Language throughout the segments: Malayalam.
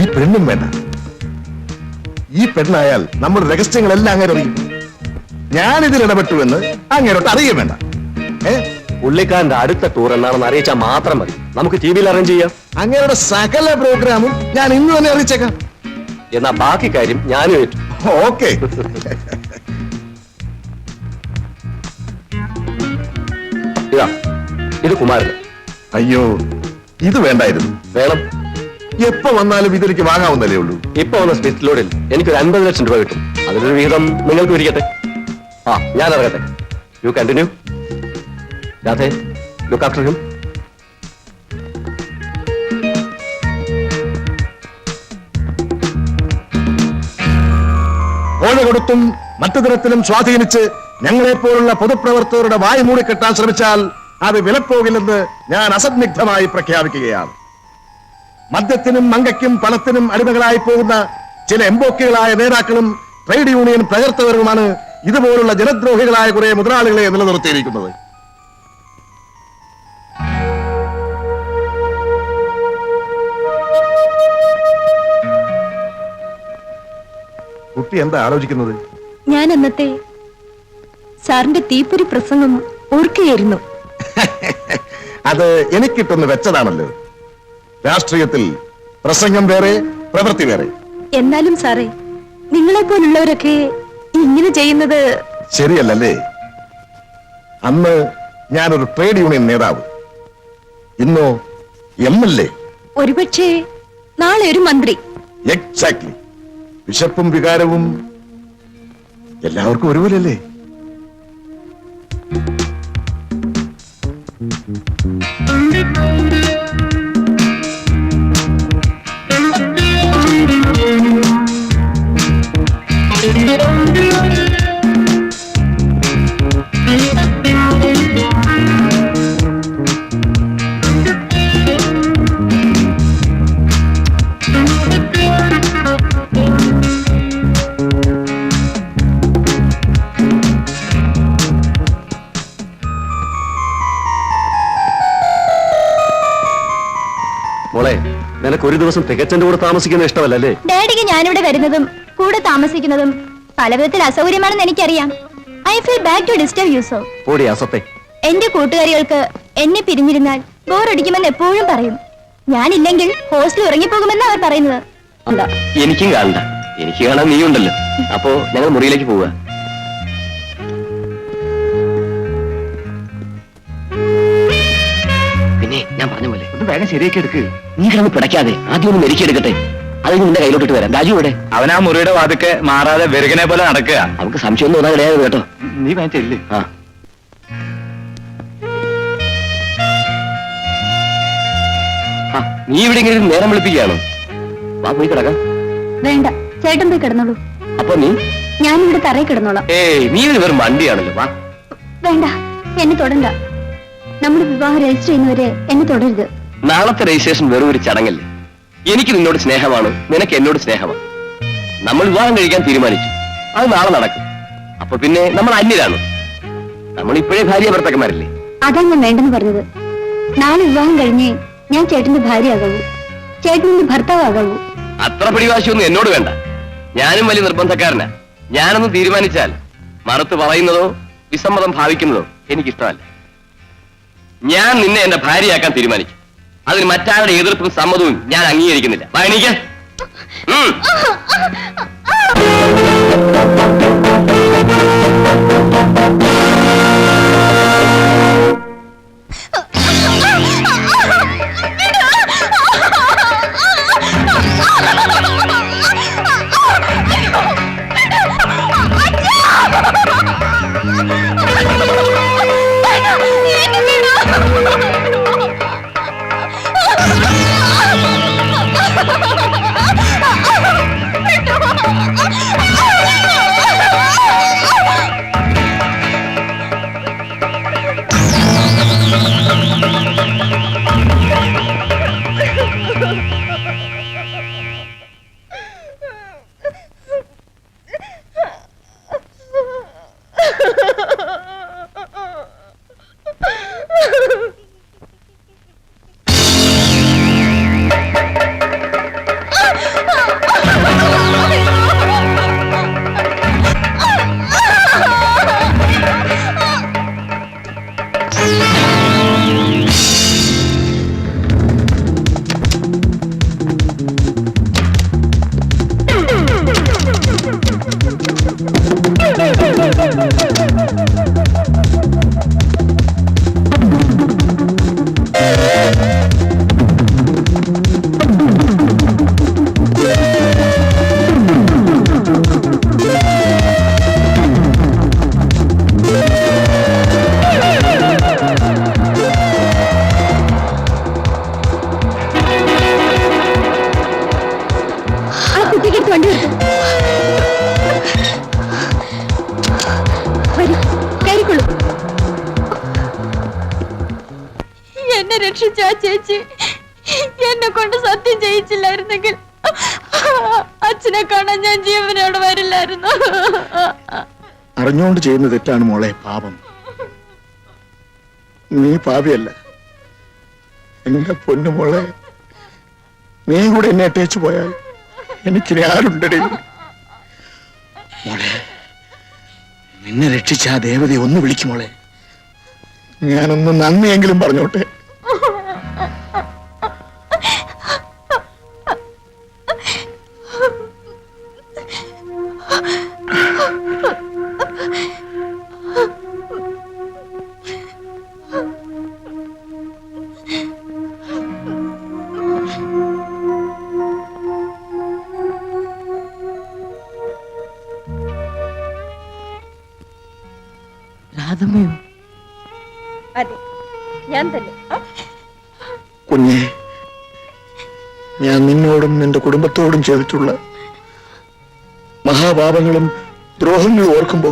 ഈ പെണ്ണും വേണ്ട. ഈ പെണ്ണായാൽ നമ്മുടെ രഹസ്യങ്ങളെല്ലാം അങ്ങനെ അറിയും. ഞാനിതിൽ ഇടപെട്ടുവെന്ന് അങ്ങേരോട്ട് അറിയാൻ വേണ്ട. പുള്ളിക്കാരന്റെ അടുത്ത ടൂർ എന്നാണെന്ന് അറിയിച്ചാൽ മാത്രം മതി. നമുക്ക് ടി വിയിൽ അറേഞ്ച് ചെയ്യാം. അങ്ങേരുടെ സകല പ്രോഗ്രാമും ഞാൻ ഇന്ന് തന്നെ അറിയിച്ചേക്കാം. എന്നാ ബാക്കി കാര്യം ഞാനും ഏറ്റു. ഓക്കെ. ഇതാ, ഇത് കുമാരന്. അയ്യോ, ഇത് വേണ്ടായിരുന്നു. വേണം. എപ്പോ വന്നാലും ഇതെനിക്ക് വാങ്ങാവുന്നതേ ഉള്ളൂ. ഇപ്പൊ വന്ന സ്പിറ്റ് ലോഡിൽ എനിക്കൊരു 50 ലക്ഷം രൂപ കിട്ടും. അതിലൊരു വിഹിതം നിങ്ങൾക്ക് ഇരിക്കട്ടെ. ആ, ഞാൻ ഇറങ്ങട്ടെ. You continue. രാധേ, ലുക്ക് ആഫ്റ്റർ ഹിം. ഓല കൊടുത്തും മറ്റു തരത്തിലും സ്വാധീനിച്ച് ഞങ്ങളെപ്പോലുള്ള പൊതുപ്രവർത്തകരുടെ വായ് മൂടിക്കെട്ടാൻ ശ്രമിച്ചാൽ അത് വിലപ്പോകില്ലെന്ന് ഞാൻ അസന്നിഗ്ധമായി പ്രഖ്യാപിക്കുകയാണ്. മദ്യത്തിനും മങ്കയ്ക്കും പണത്തിനും അടിമകളായി പോകുന്ന ചില എംബോക്കികളായ നേതാക്കളും ട്രേഡ് യൂണിയൻ പ്രവർത്തകരുമാണ് ഇതുപോലുള്ള ജനദ്രോഹികളായ കുറെ മുതലാളികളെ നിലനിർത്തിയിരിക്കുന്നത്. കുട്ടി എന്താ ആലോചിക്കുന്നത്? ഞാൻ അന്നത്തെ സാറിന്റെ തീപ്പൊരി പ്രസംഗം ഓർക്കുകയായിരുന്നു. അത് എനിക്കിട്ടൊന്ന് വെച്ചതാണല്ലോ. രാഷ്ട്രീയത്തിൽ പ്രസംഗം വേറെ, പ്രവൃത്തി വേറെ. എന്നാലും സാറേ, നിങ്ങളെ പോലുള്ളവരൊക്കെ ഇങ്ങനെ ചെയ്യുന്നത് ശരിയല്ലല്ലേ? അന്ന് ഞാനൊരു ട്രേഡ് യൂണിയൻ നേതാവ്, ഇന്നോ MLA. ഒരുപക്ഷെ നാളെ ഒരു മന്ത്രി. എക്സാക്ട്ലി. വിശപ്പും വികാരവും എല്ലാവർക്കും ഒരുപോലെയല്ലേ? മോളെ, നിനക്ക് ഒരു ദിവസം തികച്ചന്റെ കൂടെ താമസിക്കുന്ന ഇഷ്ടമല്ലേ? ഡാഡിക്ക് ഞാനിവിടെ വരുന്നതും കൂടെ താമസിക്കുന്നതും പല വിധത്തിൽ അസൗകര്യമാണെന്ന് എനിക്കറിയാം. I feel bad to disturb you so. ഓടി അസത്തെ. എന്റെ കൂട്ടുകാരികൾക്ക് എന്നെ പിരിഞ്ഞിരുന്നാൽ ബോറടിക്കുമെന്ന് എപ്പോഴും പറയും. ഞാനില്ലെങ്കിൽ ഹോസ്റ്റലിൽ ഉറങ്ങിപ്പോകുമെന്ന് അവർ പറയുന്നത്. എനിക്കും കാണണ്ട. എനിക്ക് കാണാൻ നീ ഉണ്ടല്ലോ. അപ്പോ ഞങ്ങൾ മുറിയിലേക്ക് പോവുക. പിന്നെ ഞാൻ പറഞ്ഞ പോലെ ഒന്ന് വേഗം ശരിയാക്കി എടുക്ക്. നീ കിടന്ന് പിടയ്ക്കാതെ ആദ്യം ഒന്ന് മെരുക്കിയെടുക്കട്ടെ. അത് നിന്റെ കയ്യിലോട്ടിട്ട് വരാം. രാജു ഇവിടെ. അവനാ മുറിയുടെ വാതിക്കെ മാറാതെ വെറുകനെ പോലെ നടക്കുക. അവർക്ക് സംശയം തോന്നാൻ കിടയാതെ കേട്ടോ. നീ വേണ്ടില്ലേ? ആ, നീ ഇവിടെ ഇങ്ങനെ നേരം വിളിപ്പിക്കുകയാണോ? വാ, പോയി കിടക്കാം. വേണ്ട, ചേട്ടൻ പോയി കിടന്നോളൂ. അപ്പൊ നീ? ഞാനിവിടെ തറയിൽ കിടന്നോളാം. നീ ഒരു വെറും വണ്ടിയാണല്ലോ. വാ. വേണ്ട, എന്നെ തൊടണ്ട. നമ്മുടെ വിവാഹം രജിസ്റ്റർ ചെയ്യുന്നവരെ എന്നെ തുടരുത്. നാളത്തെ രജിസ്ട്രേഷൻ വെറും ഒരു ചടങ്ങല്ലേ. എനിക്ക് നിന്നോട് സ്നേഹമാണ്, നിനക്ക് എന്നോട് സ്നേഹമാണ്. നമ്മൾ വിവാഹം കഴിക്കാൻ തീരുമാനിച്ചു. അത് നാളെ നടക്കും. അപ്പൊ പിന്നെ നമ്മൾ അന്യരാണ്. നമ്മൾ ഇപ്പോഴേ ഭാര്യ ഭർത്താക്കന്മാരല്ലേ? അതാ ഞാൻ വേണ്ടെന്ന് പറഞ്ഞത്. നാളെ വിവാഹം കഴിഞ്ഞേ ഞാൻ ചേട്ടന്റെ ഭാര്യയാകാവൂ, ചേട്ടന്റെ ഭർത്താവാകാവൂ. അത്ര പിടിവാശിയൊന്നും എന്നോട് വേണ്ട. ഞാനും വലിയ നിർബന്ധക്കാരനാ. ഞാനൊന്ന് തീരുമാനിച്ചാൽ മറുത്ത് പറയുന്നതോ വിസമ്മതം ഭാവിക്കുന്നതോ എനിക്കിഷ്ടമല്ല. ഞാൻ നിന്നെ എന്റെ ഭാര്യയാക്കാൻ തീരുമാനിച്ചു. അതിന് മറ്റാരുടെ എതിർപ്പും സമ്മതവും ഞാൻ അംഗീകരിക്കുന്നില്ല. എനിക്ക് എടുത്ത് വണ്ടി എടുത്തു. വരൂ, കയറിക്കൊള്ളൂ. എന്നെ രക്ഷിച്ച ആ ചേച്ചി എന്നെ കൊണ്ട് സത്യം ചെയ്യിച്ചില്ലായിരുന്നെങ്കിൽ അച്ഛനെ കാണാൻ ഞാൻ ജീവനോട് വരില്ലായിരുന്നു. അറിഞ്ഞുകൊണ്ട് ചെയ്യുന്ന തെറ്റാണ് മോളെ പാപം. നീ പാപിയല്ല. എന്റെ പൊന്നു മോളെ, നീ കൂടെ എന്നെ അട്ടേച്ചു പോയാൽ എനിക്കിനി ആരുണ്ടടി മോളെ. നിന്നെ രക്ഷിച്ച ആ ദേവതയെ ഒന്ന് വിളിക്കും മോളെ. ഞാനൊന്ന് നന്ദിയെങ്കിലും പറഞ്ഞോട്ടെ. രാധമ്മയോ? അതെ, ഞാൻ തന്നെ. കുഞ്ഞെ, ഞാൻ നിന്നോടും നിന്റെ കുടുംബത്തോടും ചെയ്തിട്ടുള്ള മഹാപാപങ്ങളും ദ്രോഹങ്ങളും ഓർക്കുമ്പോ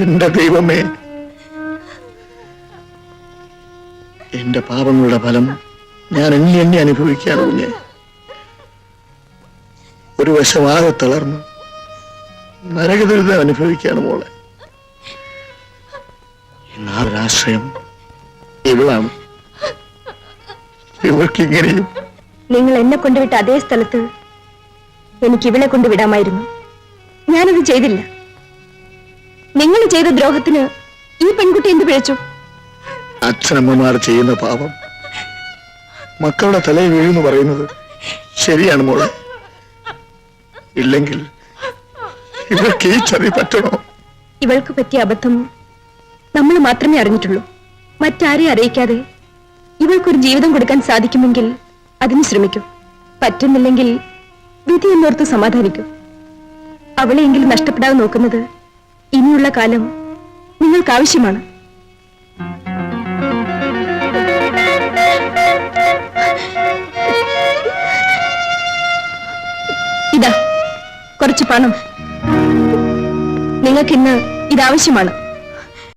എന്റെ ദൈവമേ, എന്റെ പാപങ്ങളുടെ ഫലം ഞാൻ എണ്ണി അനുഭവിക്കുകയാണ് കുഞ്ഞെ. ഒരു വശമാകെ തളർന്ന് നരകദുരിതം അനുഭവിക്കുകയാണ് മോളെ. ആശ്രയം ഇവളാണ്. ഇവൾക്ക് ഇങ്ങനെയും. നിങ്ങൾ എന്നെ കൊണ്ടുവിട്ട അതേ സ്ഥലത്ത് എനിക്ക് ഇവളെ കൊണ്ടുവിടാമായിരുന്നു. ഞാനത് ചെയ്തില്ല. നിങ്ങൾ ചെയ്ത ദ്രോഹത്തിന് ഈ പെൺകുട്ടി എന്ത് പിഴച്ചു? അച്ഛനമ്മമാർ ചെയ്യുന്ന പാപം മക്കളുടെ തലയിൽ വീഴുന്നു പറയുന്നത് ശരിയാണ് മോളെ. ഇല്ലെങ്കിൽ ഇവൾക്ക് ഈ ചതി പറ്റണോ? ഇവൾക്ക് പറ്റിയ അബദ്ധം നമ്മൾ മാത്രമേ അറിഞ്ഞിട്ടുള്ളൂ. മറ്റാരെയും അറിയിക്കാതെ ഇവൾക്കൊരു ജീവിതം കൊടുക്കാൻ സാധിക്കുമെങ്കിൽ അതിന് ശ്രമിക്കും. പറ്റുന്നില്ലെങ്കിൽ വിധി എന്നോർത്ത് സമാധാനിക്കും. അവളെയെങ്കിലും നഷ്ടപ്പെടാതെ നോക്കുന്നത് ഇനിയുള്ള കാലം നിങ്ങൾക്ക് ആവശ്യമാണ്. ഇതാ കുറച്ച് പണം. നിങ്ങൾക്കിന്ന് ഇതാവശ്യമാണ്.